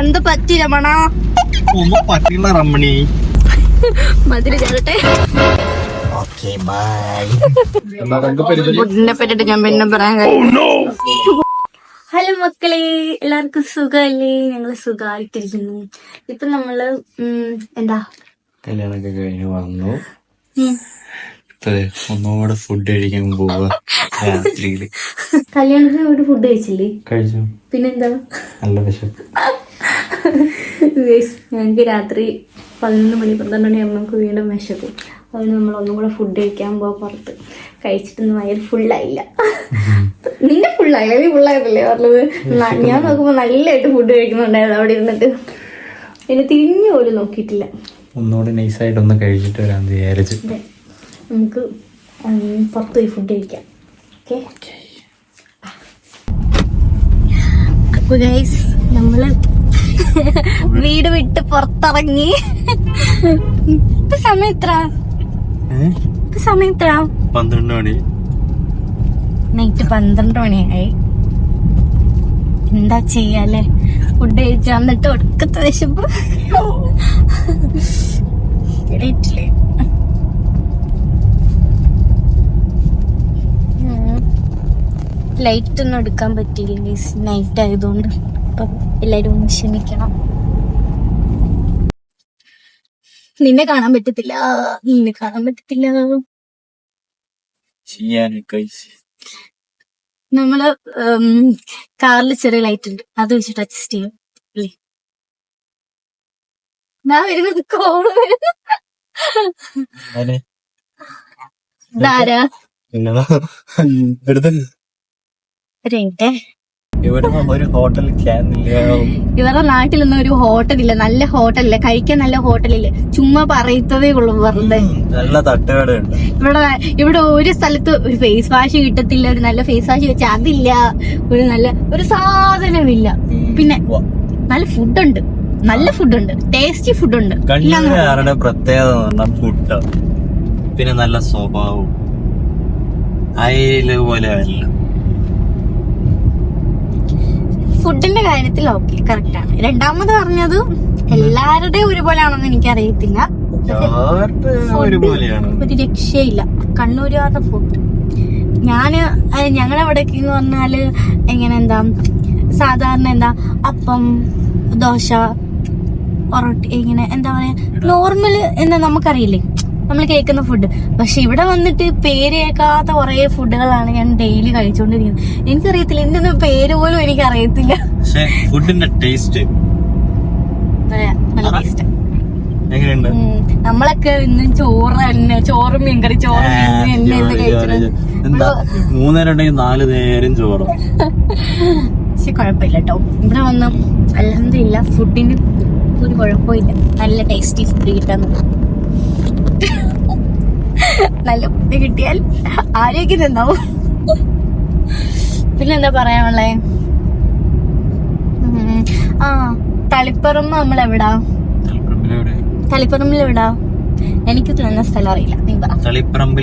എന്ത് പറ്റി രമണ? ഒന്നും പറ്റില്ല റമണി. മതില് ചേരട്ടെ. ഫുഡിനെ പറ്റിട്ട് ഞാൻ പിന്നെ പറയാൻ കഴിയും. ഹലോ മക്കളെ, എല്ലാവർക്കും സുഖല്ലേ? ഞങ്ങള് സുഖമായിട്ടിരിക്കുന്നു. ഇപ്പൊ നമ്മള് എന്താ കല്യാണമൊക്കെ കഴിഞ്ഞ് വന്നു. ഒന്നുകൂടെ ഫുഡ് കഴിക്കാൻ പോവുക രാത്രിയില്. കല്യാണത്തിന് ഒരു ഫുഡ് കഴിച്ചില്ലേ? കഴിച്ചു. പിന്നെന്താ? നല്ല വിശപ്പ്. ഞങ്ങൾക്ക് രാത്രി 11 മണി 12 മണിയാകുമ്പോൾ നമുക്ക് വീണ്ടും വിശക്കും. അതുകൊണ്ട് നമ്മൾ ഒന്നും കൂടെ ഫുഡ് കഴിക്കാൻ പോവാ പുറത്ത്. കഴിച്ചിട്ടൊന്നും വയറ് ഫുള്ളായില്ല. നിന്റെ ഫുള്ളായില്ല, നീ ഫുള്ളായിട്ടല്ലേ പറഞ്ഞത്? ഞാൻ നോക്കുമ്പോ നല്ലതായിട്ട് ഫുഡ് കഴിക്കുന്നുണ്ടായിരുന്നു അവിടെ ഇരുന്നിട്ട്. എന്നെ തിരിഞ്ഞു പോലും നോക്കിയിട്ടില്ല. ഒന്നുകൂടെ നൈസായിട്ട് ഒന്ന് കഴിച്ചിട്ട് വരാൻ വിചാരിച്ചു. നമുക്ക് പുറത്ത് പോയി ഫുഡ് കഴിക്കാം. ഓക്കെ. അപ്പൊ ഗൈസ്, നമ്മള് വീട് വിട്ട് പുറത്തിറങ്ങി. ഇപ്പൊ സമയം എത്ര? 12 മണി. നൈറ്റ് 12 മണിയായി. എന്താ ചെയ്യാല്ലേ? ഫുഡ് കഴിച്ചു വന്നിട്ട് ഒടുക്കത്തെ വിശപ്പ്. ലൈറ്റ് ഒന്നും എടുക്കാൻ പറ്റിയില്ല നൈറ്റ് ആയതുകൊണ്ട്. അപ്പൊ എല്ലാരും ഒന്ന് ക്ഷമിക്കണം. നിന്നെ കാണാൻ പറ്റത്തില്ല. നമ്മള് കാറിൽ ചെറിയ ലൈറ്റ് ഉണ്ട്, അത് വെച്ചിട്ട് അഡ്ജസ്റ്റ് ചെയ്യും അല്ലേ? ഞാൻ വരുന്നത് കോള് ഇതാരാ? ഒരു ഹോട്ടൽ. ഇവരുടെ നാട്ടിലൊന്നും ഒരു ഹോട്ടലില്ല, നല്ല ഹോട്ടലില്ല, കഴിക്കാൻ നല്ല ഹോട്ടലില്ല. ചുമ്മാ പറയത്തതേ ഉള്ളൂ വെറുതെ. നല്ല തട്ടുകടയുണ്ട് ഇവിടെ ഒരു സ്ഥലത്ത് ഒരു ഫേസ് വാഷ് കിട്ടത്തില്ല. ഒരു നല്ല ഫേസ് വാഷ് വെച്ചാൽ അതില്ല. ഒരു സാധനമില്ല. പിന്നെ നല്ല ഫുഡുണ്ട്, ടേസ്റ്റി ഫുഡുണ്ട്. കണ്ണൂരുകാരുടെ പ്രത്യേകത ഫുഡ്, പിന്നെ നല്ല സ്വഭാവവും അയല് പോലെ അല്ല. ഫുഡിന്റെ കാര്യത്തിൽ ഓക്കെ, കറക്റ്റ് ആണ്. രണ്ടാമത് പറഞ്ഞത് എല്ലാവരുടെയും ഒരുപോലെയാണെന്ന് എനിക്കറിയത്തില്ല. ഒരു രക്ഷയില്ല കണ്ണൂരുകാരുടെ ഫുഡ്. ഞങ്ങളവിടേക്ക് എന്ന് പറഞ്ഞാല് സാധാരണ അപ്പം, ദോശ, പൊറോട്ട, ഇങ്ങനെ എന്താ പറയാ, നോർമല് എന്താ നമുക്കറിയില്ലേ നമ്മൾ കേൾക്കുന്ന ഫുഡ്. പക്ഷെ ഇവിടെ വന്നിട്ട് പേര് കേൾക്കാത്ത കുറെ ഫുഡുകളാണ് ഞാൻ ഡെയിലി കഴിച്ചുകൊണ്ടിരിക്കുന്നത്. എനിക്കറിയത്തില്ല, ഇതിന്റെ പേര് പോലും എനിക്കറിയത്തില്ല. ഫുഡിന്റെ ടേസ്റ്റ് നല്ല ടേസ്റ്റ്. എങ്ങനെയുണ്ട്? നമ്മളൊക്കെ ഇന്ന് ചോറും മീൻകറി, ചോറും കഴിച്ചത് 3 നേരം 4 നേരം ചോറ്. പക്ഷെ കുഴപ്പമില്ല കേട്ടോ, ഇവിടെ വന്ന് അൽഹംദുലില്ലാ ഫുഡിന് ഒരു കുഴപ്പമില്ല. നല്ല ടേസ്റ്റി ഫുഡ് കിട്ടാൻ, നല്ല ഫുഡ് കിട്ടിയാൽ ആരോഗ്യം നന്നാവും. പിന്നെന്താ പറയാനുള്ളേ? തളിപ്പറമ്പ് നമ്മളെവിടാ? തളിപ്പറമ്പിൽ എവിടാ? എനിക്ക് നല്ല സ്ഥലം അറിയില്ല, നീ പറ. തളിപ്പറമ്പ്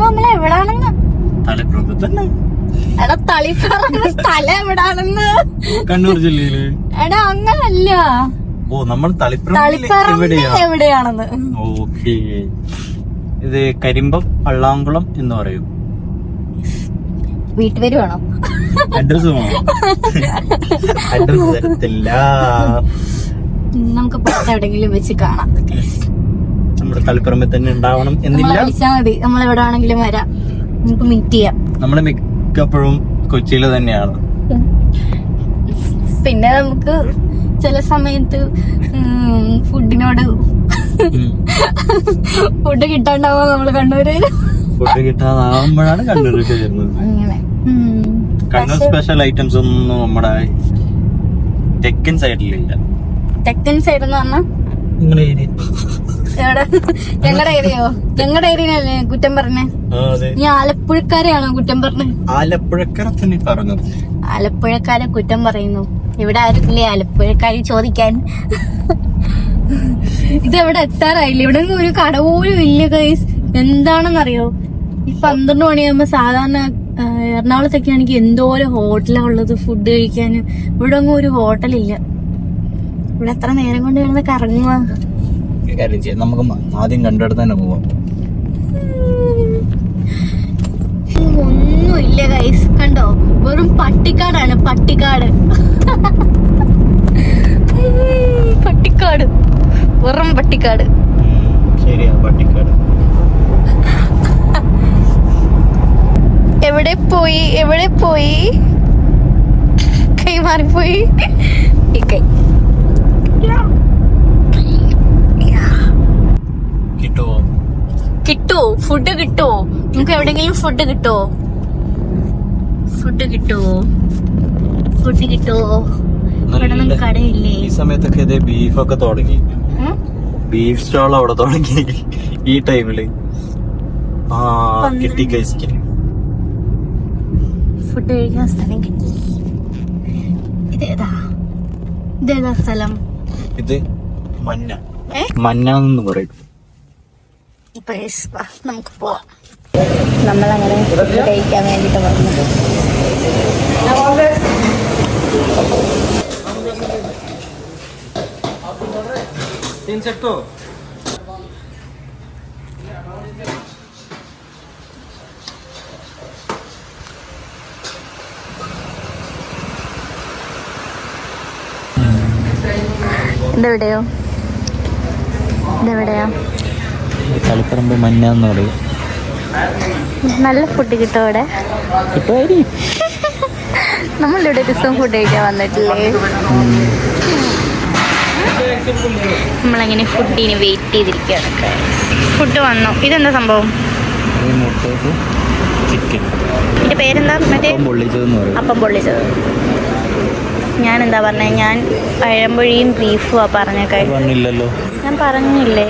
നമ്മളെവിടാണെന്ന്? എടാ, തളിപ്പറമ്പ് സ്ഥലം എവിടാണെന്ന്? കണ്ണൂർ ജില്ലയില്. എടാ അങ്ങനല്ല, നമ്മൾ തളിപ്പറമ്പ് എവിടെയാണെന്ന്. ഓക്കേ, ഇത് കരിമ്പം പള്ളാംകുളം എന്ന് പറയും. വീട്ടുപേര് വേണം, അഡ്രസ് വേണം. അഡ്രസ് തരത്തില്ല. നമുക്ക് പുറത്ത് എവിടെങ്കിലും വെച്ച് കാണാം. നമ്മുടെ തളിപ്പറമ്പിൽ തന്നെ ഉണ്ടാവണം എന്നില്ല, വിളിച്ചാൽ മതി. നമ്മളെവിടെ ആണെങ്കിലും വരാം, നമുക്ക് മീറ്റ് ചെയ്യാം. നമ്മള് മിക്കപ്പോഴും കൊച്ചിയിൽ തന്നെയാണ്. പിന്നെ നമുക്ക് ചില സമയത്ത് ഫുഡിനോട് ഫുഡ് കിട്ടാണ്ടാവുമ്പോ നമ്മള് കണ്ണൂര് ഫുഡ് കിട്ടാതാവുമ്പോഴാണ് കണ്ണൂരൊക്കെ വരുന്നത്. അങ്ങനെ കണ്ണൂർ സ്പെഷ്യൽ ഐറ്റംസ് ഒന്നും നമ്മുടെ തെക്കൻ സൈഡിലില്ല. തെക്കൻ സൈഡ് എന്ന് പറഞ്ഞാ ഞങ്ങളുടെ ഏരിയയിലല്ലേ കുറ്റം പറഞ്ഞേ? നീ ആലപ്പുഴക്കാരെയാണോ കുറ്റം പറഞ്ഞേ? ആലപ്പുഴക്കാരെ തന്നെ പറഞ്ഞത്. ആലപ്പുഴക്കാരെ കുറ്റം പറയുന്നു. ഇവിടെ ആരുമില്ലേ ആലപ്പുഴക്കാരി ചോദിക്കാൻ? ഇതെവിടെ എത്താറായില്ല. ഇവിടെ ഒരു കട പോലും ഇല്ല ഗൈസ്. എന്താണെന്നറിയോ, ഈ 12 മണിയാകുമ്പോ സാധാരണ എറണാകുളത്തൊക്കെ ആണെങ്കിൽ എന്തോരം ഹോട്ടലാ ഉള്ളത് ഫുഡ് കഴിക്കാൻ. ഇവിടെ ഒന്നും ഒരു ഹോട്ടലില്ല. ഇവിടെ എത്ര നേരം കൊണ്ട് ഞങ്ങൾ കറങ്ങുക. നമുക്ക് ആദ്യം കണ്ടിടത്ത് തന്നെ പോവാം. ഒന്നുമില്ല ഗൈസ്, കണ്ടോ? വെറും പട്ടിക്കാടാണ്, പട്ടിക്കാട്. പട്ടിക്കാട്, വെറും പട്ടിക്കാട്. ശരിയാ, പട്ടിക്കാട്. എവിടെ പോയി, എവിടെ പോയി? കൈ മാറിപ്പോയി. ഈ കൈ കിട്ടുവോ? ഫുഡ് കിട്ടുവോ? നമുക്ക് എവിടെങ്കിലും ഫുഡ് കിട്ടുവോ? ഫുഡ് കിട്ടുവോ? ഫുഡ് കിട്ടുവോ? ഇവിടെ ഒന്നും കടയില്ലേ? ഈ സമയത്തൊക്കെ ഇതേ ബീഫൊക്കെ തുടങ്ങി. ബീഫ് സ്റ്റോൾ അവിടെ തുടങ്ങി ഈ ടൈമില്. കിട്ടി കഴിച്ചിട്ട് ഫുഡ് കഴിക്കാൻ സ്ഥലം കിട്ടി. ഇതേതാ സ്ഥലം? ഇത് മഞ്ഞ, മഞ്ഞന്ന് പറയും. നമുക്ക് പോവാം. നമ്മളങ്ങനെ ഫുഡ് കഴിക്കാൻ വേണ്ടിട്ട് വന്നു. ഇതെവിടെയോ? ഇതെവിടെയാ? തളിപ്പറമ്പ് മഞ്ഞന്ന് പറയും. നല്ല ഫുഡ് കിട്ടും അവിടെ. നമ്മളിവിടെ ഒരു ദിവസം ഫുഡ് കഴിക്കാൻ വന്നിട്ടില്ലേ? നമ്മളങ്ങനെ ഫുഡിന് വെയിറ്റ് ചെയ്തിരിക്കുകയാണ്. ഫുഡ് വന്നു. ഇതെന്താ സംഭവം? ഇതിന്റെ പേരെന്താ? മറ്റേ അപ്പം പൊള്ളിച്ചത്. ഞാൻ എന്താ പറഞ്ഞേ? ഞാൻ പഴംപൊഴിയും ബീഫും പറഞ്ഞേക്കാ. ഞാൻ പറഞ്ഞില്ലേ?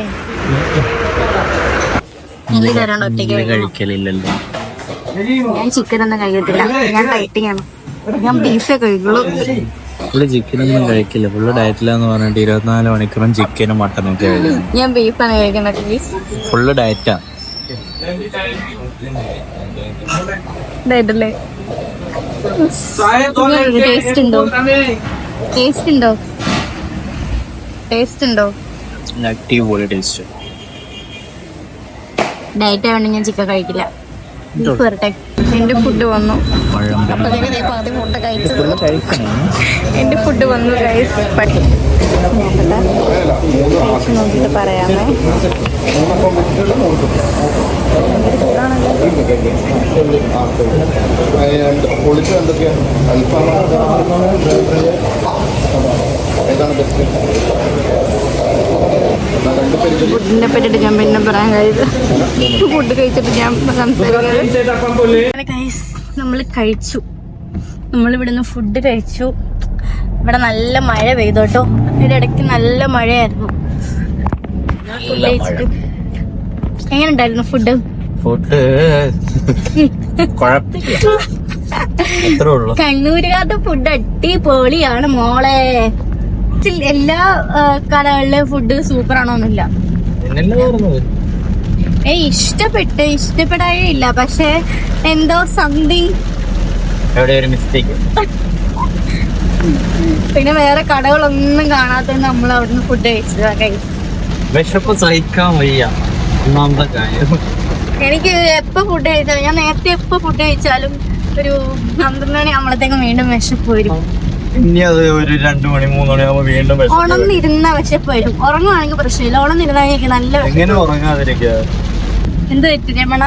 കഴിക്കലില്ലല്ലോ. ഞാൻ ചിക്കൻ ഒന്നും കഴിക്കത്തില്ല. ഞാൻ ഡയറ്റിങ്ങാണ്. ഞാൻ ബീഫേ കഴിക്കുള്ളൂ. ചിക്കനൊന്നും കഴിക്കില്ല. ഫുള്ള് ഡയറ്റിലാന്ന് പറഞ്ഞിട്ട് 24 മണിക്കൂറും ചിക്കനും മട്ടനും ഒക്കെ കഴിക്കും. ഞാൻ ബീഫാണ് കഴിക്കുന്നത്. ഫുള്ള് ഡയറ്റാ. ഇതായിട്ടല്ലേ? ടേസ്റ്റ് ഉണ്ടോ? ടേസ്റ്റ് ഉണ്ടോ? ടേസ്റ്റ് ഉണ്ടോ? അടിപൊളി ടേസ്റ്റ്. ഡയറ്റ് ആയതുകൊണ്ട് ഞാൻ ചിക്കൻ കഴിക്കില്ല. ബീഫ് വരട്ടെ. എന്റെ ഫുഡ് വന്നു. ഫുഡ് കഴിച്ചു. എന്റെ ഫുഡ് വന്നു ഗൈസ്. കഴിച്ചു നോക്കിയിട്ട് പറയാമേ. ഫുഡിനെ പറ്റിട്ട് ഞാൻ പിന്നെ പറയാൻ കഴിയുന്നത്. ഫുഡ് കഴിച്ചിട്ട് ഞാൻ സംസാരിക്കുന്നത്. നമ്മൾ കഴിച്ചു. നമ്മളിവിടുന്ന് ഫുഡ് കഴിച്ചു. ഇവിടെ നല്ല മഴ പെയ്തു കേട്ടോ. ഇതിന്റെ ഇടയ്ക്ക് നല്ല മഴയായിരുന്നു. ഫുഡ് കഴിച്ചിട്ട് എങ്ങനെ ഉണ്ടായിരുന്നു ഫുഡ്? കണ്ണൂരുകാരുടെ ഫുഡ് അടിപൊളിയാണ് മോളെ. എല്ലാ കടകളിലെ ഫുഡ് സൂപ്പർ ആണോന്നില്ല. ഇഷ്ടപ്പെടായേ ഇല്ല. പക്ഷെ എന്തോ സംതിങ്. പിന്നെ വേറെ കടകളൊന്നും കാണാത്ത നമ്മൾ അവിടുന്ന് ഫുഡ് കഴിച്ചതാ. വിശപ്പ് സഹിക്കാൻ വയ്യ. എനിക്ക് എപ്പോ ഫുഡ് കഴിച്ചാലും, ഞാൻ നേരത്തെ എപ്പോ ഫുഡ് കഴിച്ചാലും ഒരു 12 മണി ആവുമ്പോഴത്തേക്കും വീണ്ടും വിശപ്പ് വരും. ഇനി അത് ഒരു 2 മണി 3 മണിയാകുമ്പോ വീണ്ടും ഉണർന്നിരുന്ന വിശപ്പ് വരും. ഉറങ്ങുവാണെങ്കിൽ പ്രശ്നമില്ല. ഉണർന്നിരുന്നാ എനിക്ക് നല്ല എങ്ങനെ ഉറങ്ങാതിരിക്കുക? എന്ത് പറ്റി രമണ?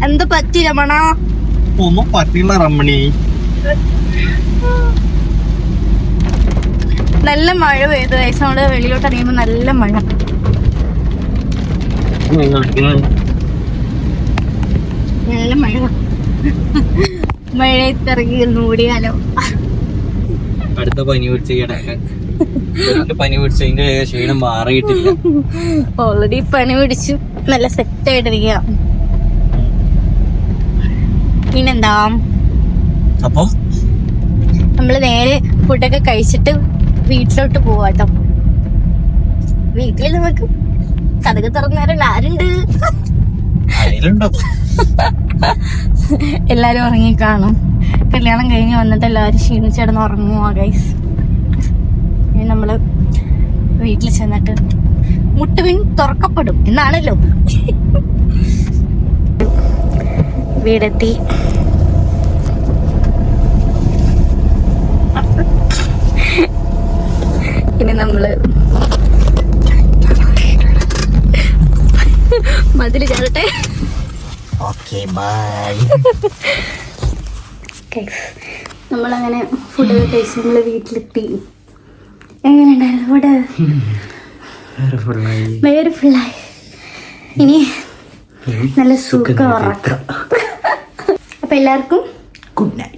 എന്ത് പറ്റി രമണ? ഒന്നും പറ്റില്ല റമണി. നല്ല മഴ പെയ്തു. നമ്മള് വെളിയിലോട്ട് ഇറങ്ങിയപ്പോ നല്ല മഴ. നല്ല മഴ. മഴയത്തിറങ്ങി ഓടിയാലോ? അടുത്ത പനി പിടിച്ചതിന്റെ ക്ഷീണം മാറിയിട്ടില്ല. ഓൾറെഡി പനി പിടിച്ചു. നല്ല സെറ്റ് ആയിട്ടിരിക്കുക. പിന്നെന്താ? അപ്പൊ നമ്മള് നേരെ ഫുഡൊക്കെ കഴിച്ചിട്ട് വീട്ടിലോട്ട് പോവാട്ടോ. വീട്ടിൽ നമുക്ക് കഥക് തുറന്നേരം ആരുണ്ട്? എല്ലാരും ഉറങ്ങിക്കാണും. കല്യാണം കഴിഞ്ഞ് വന്നിട്ട് എല്ലാവരും ക്ഷീണിച്ചിടന്ന് ഉറങ്ങുക ഗൈസ്. ഇനി നമ്മള് വീട്ടിൽ ചെന്നിട്ട് മുട്ടുവിൻ തുറക്കപ്പെടും എന്നാണല്ലോ. വീടെത്തി. ഇനി നമ്മള് മതില് ചാടട്ടെ. Okay bye. നമ്മളങ്ങനെ ഫുഡൊക്കെ കഴിച്ച് നമ്മള് വീട്ടിലെത്തി. എങ്ങനെയുണ്ടായിരുന്നു ഫുഡ്? വയറ് ഫുള്ളായി. ഇനി നല്ല സുഖം ഉറക്കം. അപ്പൊ എല്ലാവർക്കും ഗുഡ് നൈറ്റ്.